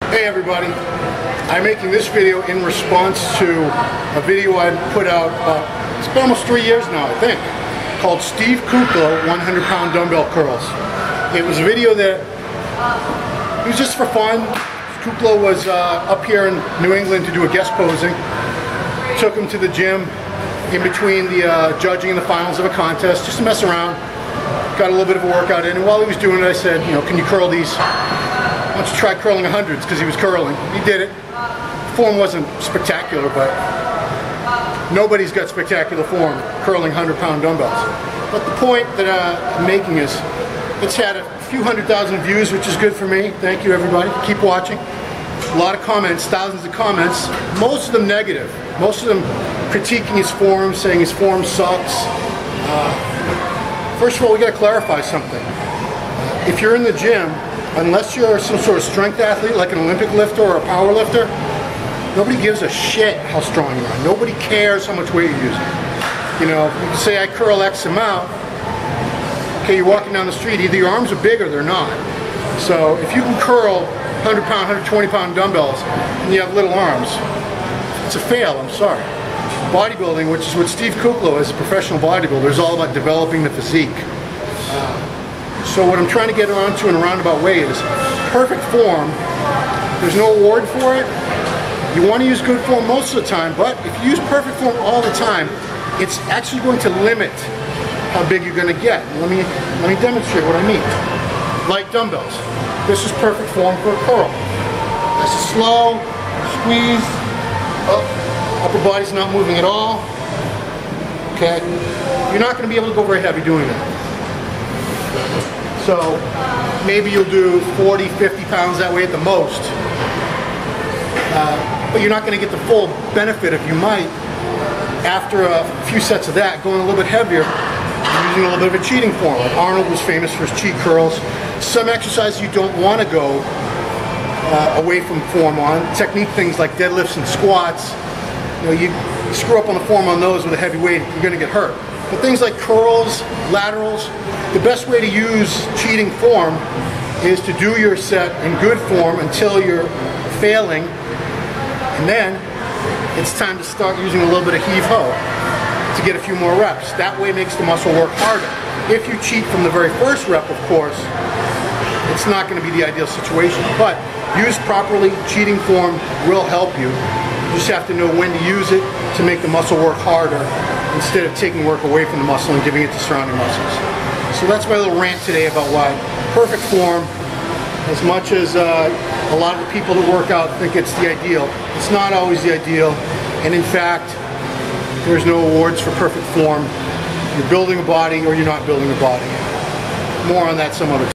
Hey everybody, I'm making this video in response to a video I put out, it's been almost 3 years now I think, called Steve Kuklo 100-pound dumbbell curls. It was a video that, it was just for fun. Kuklo was up here in New England to do a guest posing. Took him to the gym in between the judging and the finals of a contest, just to mess around. Got a little bit of a workout in, and while he was doing it I said, you know, can you curl these? Why don't you try curling 100s, because he was curling. He did it. Form wasn't spectacular, but nobody's got spectacular form curling 100-pound dumbbells. But the point that I'm making is, it's had a few 100,000 views, which is good for me. Thank you everybody. Keep watching. A lot of comments, thousands of comments, most of them negative. Most of them critiquing his form, saying his form sucks. First of all, we got to clarify something. If you're in the gym, unless you're some sort of strength athlete, like an Olympic lifter or a power lifter, nobody gives a shit how strong you are. Nobody cares how much weight you're using. You know, you can say I curl X amount. Okay, you're walking down the street, either your arms are big or they're not. So if you can curl 100-pound, 120-pound dumbbells and you have little arms, it's a fail, I'm sorry. Bodybuilding, which is what Steve Kuklo is, a professional bodybuilder, is all about developing the physique. So what I'm trying to get on to in a roundabout way is perfect form. There's no award for it. You want to use good form most of the time, but if you use perfect form all the time, it's actually going to limit how big you're going to get. Let me demonstrate what I mean. Like dumbbells. This is perfect form for a curl. This is slow, squeeze, up. Upper body's not moving at all. Okay? You're not going to be able to go very heavy doing that. So maybe you'll do 40, 50 pounds that way at the most. But you're not going to get the full benefit if you might, after a few sets of that, going a little bit heavier, using a little bit of a cheating form. Like Arnold was famous for his cheat curls. Some exercises you don't want to go away from form on. Technique things like deadlifts and squats. You know, you screw up on the form on those with a heavy weight, you're going to get hurt. But things like curls, laterals, the best way to use cheating form is to do your set in good form until you're failing, and then it's time to start using a little bit of heave-ho to get a few more reps. That way makes the muscle work harder. If you cheat from the very first rep, of course, it's not going to be the ideal situation. But used properly, cheating form will help you. You just have to know when to use it to make the muscle work harder instead of taking work away from the muscle and giving it to surrounding muscles. So that's my little rant today about why perfect form, as much as a lot of the people that work out think it's the ideal, it's not always the ideal. And in fact, there's no awards for perfect form. You're building a body or you're not building a body. More on that some other time.